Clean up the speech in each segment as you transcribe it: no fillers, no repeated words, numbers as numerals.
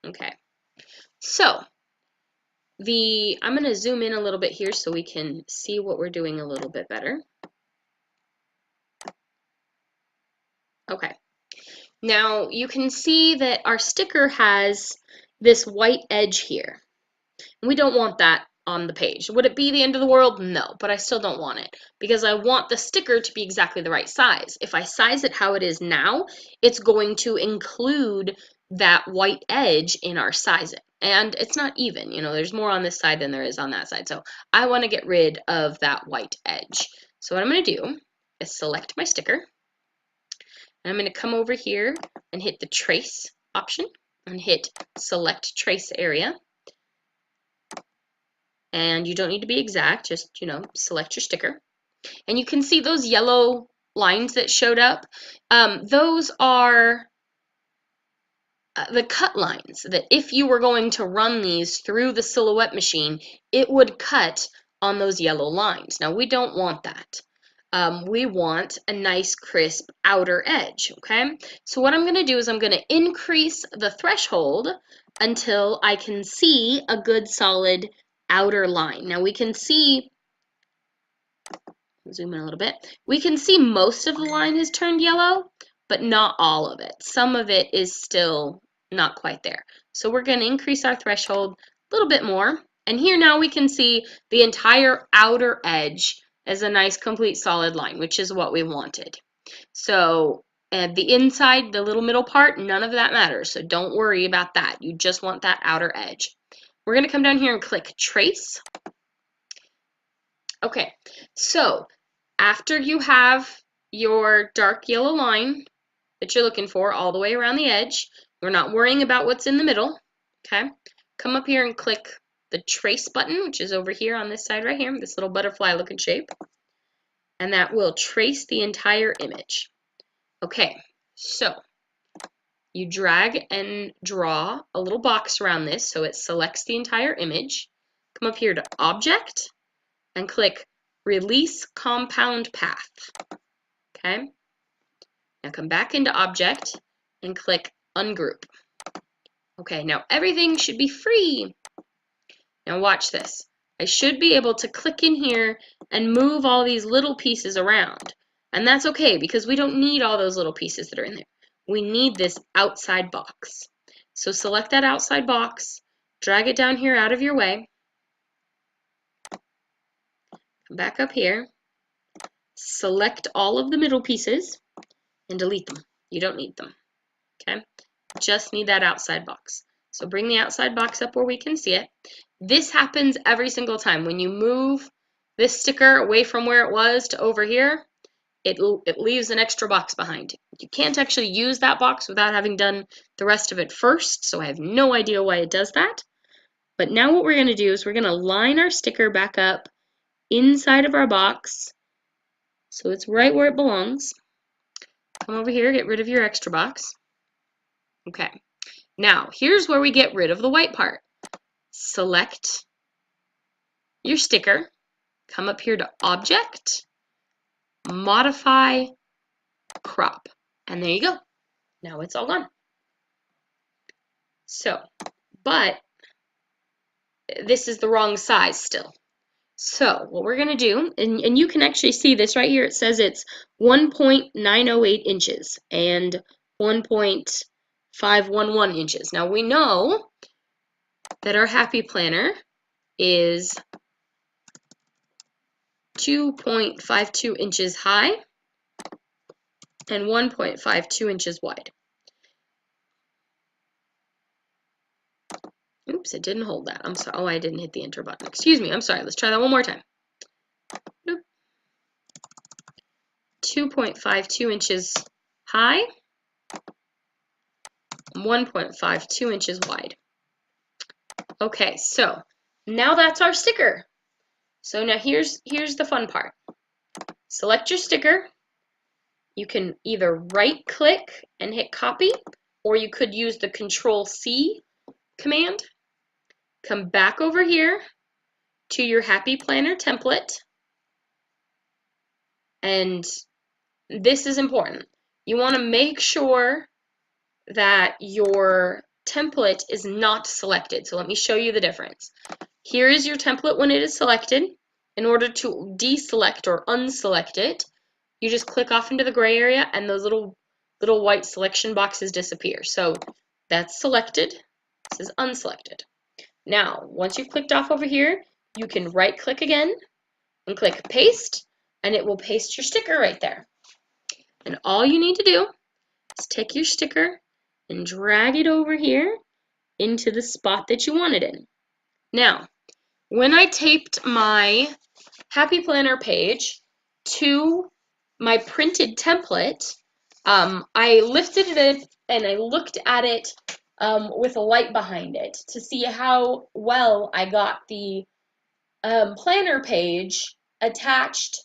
Okay, so I'm going to zoom in a little bit here so we can see what we're doing a little bit better. Okay, now you can see that our sticker has this white edge here. We don't want that on the page. Would it be the end of the world? No, but I still don't want it because I want the sticker to be exactly the right size. If I size it how it is now, it's going to include that white edge in our sizing. And it's not even, you know, there's more on this side than there is on that side. So I want to get rid of that white edge. So what I'm going to do is select my sticker. And I'm going to come over here and hit the trace option and hit select trace area. And you don't need to be exact, just, you know, select your sticker. And you can see those yellow lines that showed up. Those are the cut lines that if you were going to run these through the silhouette machine, it would cut on those yellow lines. Now, we don't want that. We want a nice crisp outer edge, okay? So what I'm going to do is I'm going to increase the threshold until I can see a good solid outer line. Now we can see, zoom in a little bit, we can see most of the line has turned yellow, but not all of it. Some of it is still not quite there. So we're going to increase our threshold a little bit more. And here now we can see the entire outer edge as a nice complete solid line, which is what we wanted. So the inside, the little middle part, none of that matters. So don't worry about that. You just want that outer edge. We're going to come down here and click Trace. Okay, so after you have your dark yellow line that you're looking for all the way around the edge, we're not worrying about what's in the middle, okay? Come up here and click the Trace button, which is over here on this side right here, this little butterfly looking shape, and that will trace the entire image. Okay, so you drag and draw a little box around this so it selects the entire image. Come up here to Object and click Release Compound Path. Okay? Now come back into Object and click Ungroup. Okay, now everything should be free. Now watch this. I should be able to click in here and move all these little pieces around. And that's okay because we don't need all those little pieces that are in there. We need this outside box. So select that outside box, drag it down here out of your way, come back up here, select all of the middle pieces, and delete them. You don't need them, okay? Just need that outside box. So bring the outside box up where we can see it. This happens every single time. When you move this sticker away from where it was to over here, it leaves an extra box behind. You can't actually use that box without having done the rest of it first, so I have no idea why it does that. But now what we're going to do is we're going to line our sticker back up inside of our box so it's right where it belongs. Come over here, get rid of your extra box. Okay, now here's where we get rid of the white part. Select your sticker, come up here to Object, Modify, Crop, and there you go. Now it's all gone. So, but this is the wrong size still. So what we're going to do, and you can actually see this right here, it says it's 1.908 inches and 1.511 inches. Now we know that our Happy Planner is 2.52 inches high and 1.52 inches wide. Oops, it didn't hold that. I'm sorry. Oh, I didn't hit the enter button. Excuse me. I'm sorry. Let's try that one more time. Nope. 2.52 inches high, 1.52 inches wide. Okay, so now that's our sticker. So now here's the fun part. Select your sticker. You can either right click and hit copy, or you could use the Control-C command. Come back over here to your Happy Planner template. And this is important. You want to make sure that your template is not selected. So let me show you the difference. Here is your template when it is selected. In order to deselect or unselect it, you just click off into the gray area and those little white selection boxes disappear. So that's selected. This is unselected. Now, once you've clicked off over here, you can right click again and click paste, and it will paste your sticker right there. And all you need to do is take your sticker and drag it over here into the spot that you want it in. Now, when I taped my Happy Planner page to my printed template, I lifted it up and I looked at it with a light behind it to see how well I got the planner page attached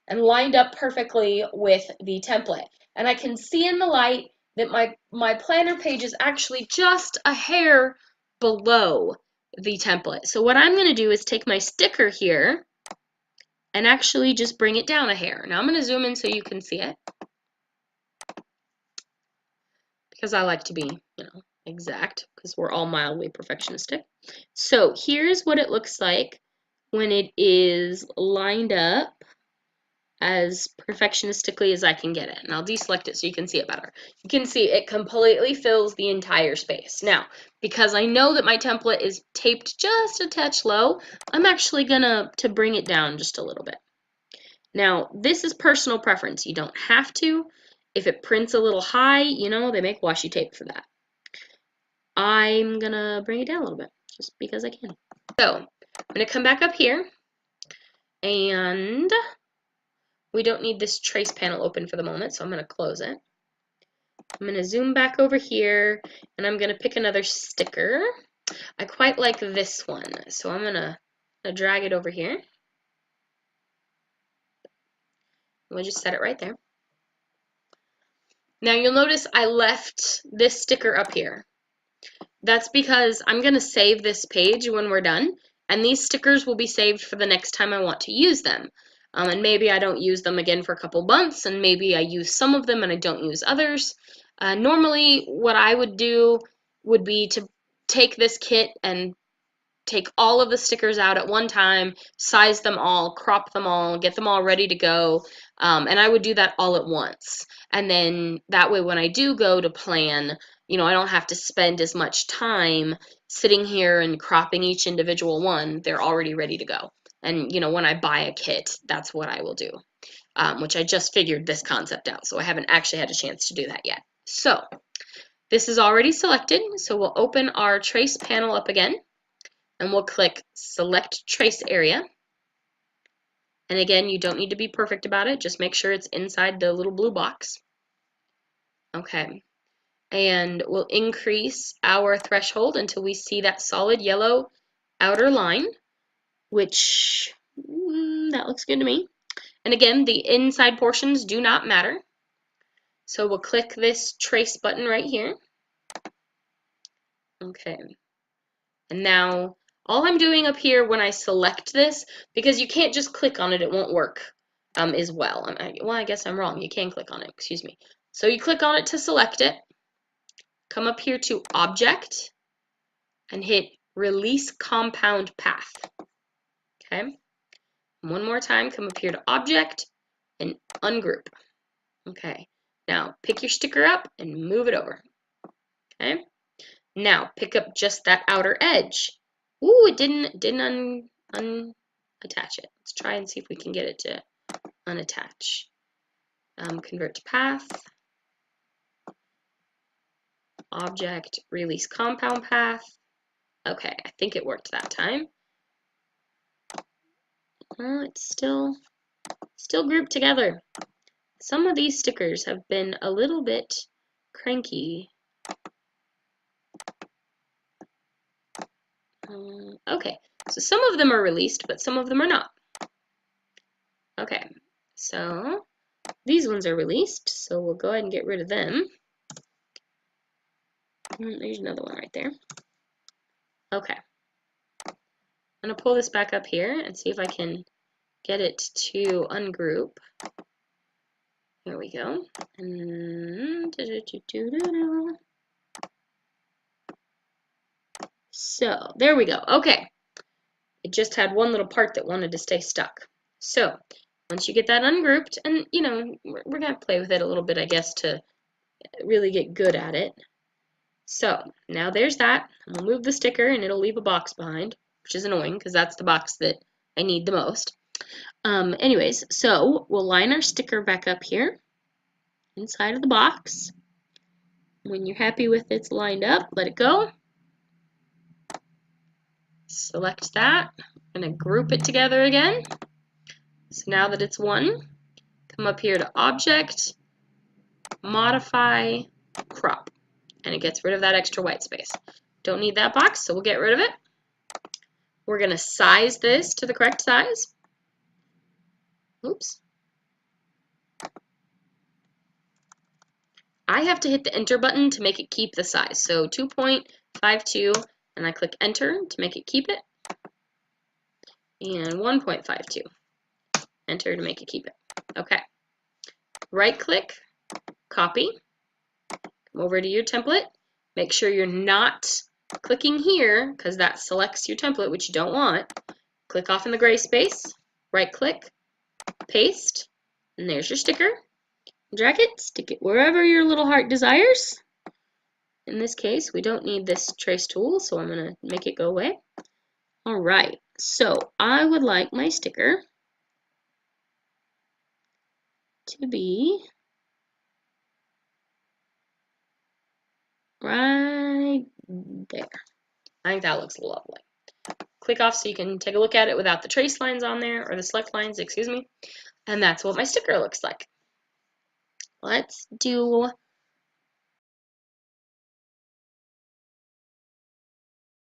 and lined up perfectly with the template. And I can see in the light that my planner page is actually just a hair below the template. So what I'm going to do is take my sticker here and actually just bring it down a hair. Now I'm going to zoom in so you can see it, because I like to be, exact, because we're all mildly perfectionistic. So here's what it looks like when it is lined up as perfectionistically as I can get it. And I'll deselect it so you can see it better. You can see it completely fills the entire space. Now, because I know that my template is taped just a touch low, I'm actually gonna bring it down just a little bit. Now, this is personal preference. You don't have to. If it prints a little high, they make washi tape for that. I'm gonna bring it down a little bit, just because I can. So, I'm gonna come back up here, and we don't need this trace panel open for the moment, so I'm gonna close it. I'm gonna zoom back over here, and I'm gonna pick another sticker. I quite like this one, so I'm gonna drag it over here. We'll just set it right there. Now you'll notice I left this sticker up here. That's because I'm going to save this page when we're done, and these stickers will be saved for the next time I want to use them. And maybe I don't use them again for a couple months, and maybe I use some of them and I don't use others. Normally, what I would do would be to take this kit and take all of the stickers out at one time, size them all, crop them all, get them all ready to go, and I would do that all at once. And then that way when I do go to plan, I don't have to spend as much time sitting here and cropping each individual one. They're already ready to go. And, when I buy a kit, that's what I will do, which I just figured this concept out, so I haven't actually had a chance to do that yet. So this is already selected, so we'll open our trace panel up again. And we'll click Select Trace Area. And again, you don't need to be perfect about it. Just make sure it's inside the little blue box. Okay. And we'll increase our threshold until we see that solid yellow outer line, which, that looks good to me. And again, the inside portions do not matter. So we'll click this Trace button right here. Okay. And now, all I'm doing up here when I select this, because you can't just click on it, it won't work as well. Well, I guess I'm wrong. You can click on it, excuse me. So you click on it to select it, come up here to Object, and hit Release Compound Path. Okay? One more time, come up here to Object, and Ungroup. Okay. Now, pick your sticker up and move it over. Okay? Now, pick up just that outer edge. Ooh, it didn't unattach it. Let's try and see if we can get it to unattach. Convert to path. Object, release compound path. Okay, I think it worked that time. It's still grouped together. Some of these stickers have been a little bit cranky. Okay, so some of them are released, but some of them are not. Okay, so these ones are released, so we'll go ahead and get rid of them. There's another one right there. Okay. I'm going to pull this back up here and see if I can get it to ungroup. Here we go. And So there we go. Okay. It just had one little part that wanted to stay stuck. So once you get that ungrouped, and you know, we're going to play with it a little bit, I guess, to really get good at it. So now there's that. We'll move the sticker and it'll leave a box behind, which is annoying because that's the box that I need the most. Anyways, so we'll line our sticker back up here inside of the box. When you're happy with it's lined up, let it go. Select that. I'm going to group it together again. So now that it's one, come up here to Object, Modify, Crop. And it gets rid of that extra white space. Don't need that box, so we'll get rid of it. We're going to size this to the correct size. Oops. I have to hit the enter button to make it keep the size. So 2.52, and I click enter to make it keep it. And 1.52. Enter to make it keep it. Okay. Right click, copy. Come over to your template. Make sure you're not clicking here because that selects your template, which you don't want. Click off in the gray space. Right click, paste, and there's your sticker. Drag it, stick it wherever your little heart desires. In this case, we don't need this trace tool, so I'm going to make it go away. All right, so I would like my sticker to be right there. I think that looks lovely. Click off so you can take a look at it without the trace lines on there, or the select lines, excuse me. And that's what my sticker looks like. Let's do